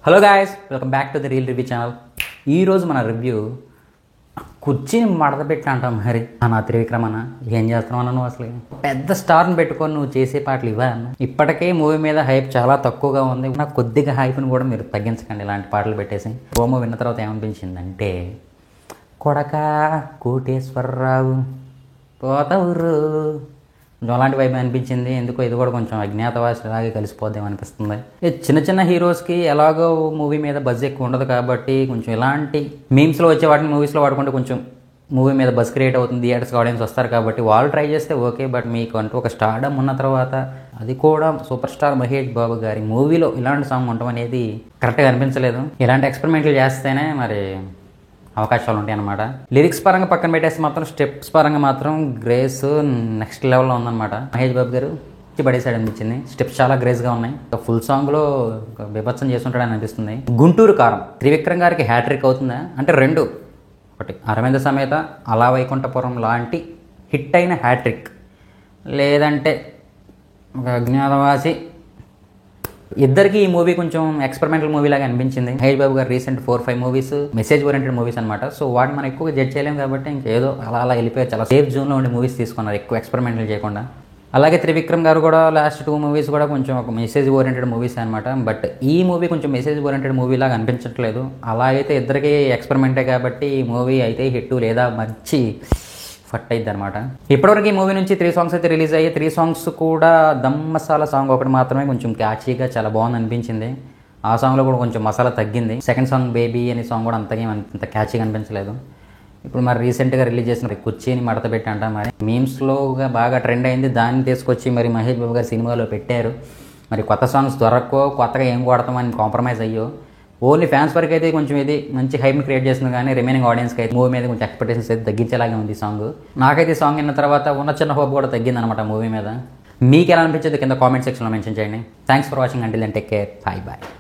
Hello guys, welcome back to the real review channel. ఈరోజు మన review కుర్చీని మడతపెట్టి అంటాం. మరి నా త్రివిక్రమ్ అన్న ఏం చేస్తున్నావు నువ్వు? అసలు పెద్ద స్టార్ని పెట్టుకొని నువ్వు చేసే పాటలు ఇవా అన్న? ఇప్పటికే మూవీ మీద హైప్ చాలా తక్కువగా ఉంది. నాకు కొద్దిగా హైప్ని కూడా మీరు తగ్గించకండి ఇలాంటి పాటలు పెట్టేసి. ప్రోమో విన్న తర్వాత ఏమనిపించిందంటే, కొడక కోటేశ్వరరావు పోతవురు అలాంటి వైపు అనిపించింది. ఎందుకో ఇది కూడా కొంచెం అజ్ఞాతవాసి అలాగే కలిసిపోద్దాం అనిపిస్తుంది. చిన్న చిన్న హీరోస్కి ఎలాగో మూవీ మీద బజ్ ఎక్కువ ఉండదు కాబట్టి కొంచెం ఇలాంటి మీమ్స్లో వచ్చే వాటిని మూవీస్లో వాడుకుంటే కొంచెం మూవీ మీద బజ్ క్రియేట్ అవుతుంది. థియేటర్స్కి ఆడియన్స్ వస్తారు కాబట్టి వాళ్ళు ట్రై చేస్తే ఓకే. బట్ మీకు అంటూ ఒక స్టార్డమ్ ఉన్న తర్వాత, అది కూడా సూపర్ స్టార్ మహేష్ బాబు గారి మూవీలో ఇలాంటి సాంగ్ ఉండడం అనేది కరెక్ట్గా అనిపించలేదు. ఇలాంటి ఎక్స్పెరిమెంట్లు చేస్తేనే మరి అవకాశాలు ఉంటాయి అన్నమాట. లిరిక్స్ పరంగా పక్కన పెట్టేస్తే మాత్రం స్టెప్స్ పరంగా మాత్రం గ్రేస్ నెక్స్ట్ లెవెల్లో ఉందన్నమాట. మహేష్ బాబు గారు పడేసాడు అనిపించింది. స్టెప్స్ చాలా గ్రేస్గా ఉన్నాయి. ఫుల్ సాంగ్లో బీభత్సం చేస్తుంటాడని అనిపిస్తుంది. గుంటూరు కారం త్రివిక్రమ్ గారికి హ్యాట్రిక్ అవుతుందా అంటే రెండు, ఒకటి అరవింద సమేత, అలా వైకుంఠపురం లాంటి హిట్ అయిన హ్యాట్రిక్, లేదంటే ఒక అజ్ఞాతవాసి. ఇద్దరికి ఈ మూవీ కొంచెం ఎక్స్పెరిమెంటల్ మూవీ లాగా అనిపించింది. మహేష్ బాబు గారు recent 4-5 movies message oriented movies అనమాట. సో వాటిని మనం ఎక్కువగా జడ్జ్ చేయలేం కాబట్టి ఇంకేదో అలా వెళ్ళిపోయారు. చాలా సేఫ్ జోన్లో ఉండే మూవీస్ తీసుకున్నారు, ఎక్కువ ఎక్స్పెరిమెంటల్ చేయకుండా. అలాగే త్రివిక్రమ్ గారు కూడా లాస్ట్ 2 మూవీస్ కూడా కొంచెం ఒక మెసేజ్ ఓరియంటెడ్ మూవీస్ అనమాట. బట్ ఈ మూవీ కొంచెం మెసేజ్ ఓరియంటెడ్ మూవీ లాగా అనిపించట్లేదు. అలా అయితే ఇద్దరికి ఎక్స్పెరిమెంటే కాబట్టి ఈ మూవీ అయితే హిట్ లేదా మంచి ఫట్ అయింది అనమాట. ఇప్పటివరకు ఈ మూవీ నుంచి 3 సాంగ్స్ అయితే రిలీజ్ అయ్యాయి. 3 సాంగ్స్ కూడా దమ్ మసాలా సాంగ్ ఒకటి మాత్రమే కొంచెం క్యాచీగా చాలా బాగుంది అనిపించింది. ఆ సాంగ్లో కూడా కొంచెం మసాలా తగ్గింది. సెకండ్ సాంగ్ బేబీ అనే సాంగ్ కూడా అంత క్యాచీగా అనిపించలేదు. ఇప్పుడు మరి రీసెంట్గా రిలీజ్ చేసిన కుర్చీని మడతపెట్టి అంటాం. మరి మీమ్స్లోగా బాగా ట్రెండ్ అయింది. దాన్ని తీసుకొచ్చి మరి మహేష్ బాబు గారు సినిమాలో పెట్టారు. మరి కొత్త సాంగ్స్ దొరక్కో, కొత్తగా ఏం కొడతామని కాంప్రమైజ్ అయ్యో. ఓన్లీ ఫ్యాన్స్ వరకు అయితే కొంచెం ఇది మంచి హైప్ని క్రియేట్ చేస్తుంది, కానీ రిమైనింగ్ ఆడియన్స్కి అయితే మూవీ మీద కొంచెం ఎక్స్పెక్టేషన్స్ అయితే తగ్గించేలాగే ఉంది ఈ సాంగ్. నాకైతే ఈ సాంగ్ విన్న తర్వాత ఉన్న చిన్న హోప్ కూడా తగ్గిందనమాట మూవీ మీద. మీకు ఎలా అనిపించేది కింద కామెంట్ సెక్షన్లో మెన్షన్ చేయండి. Thanks for watching. Until then take care. Bye.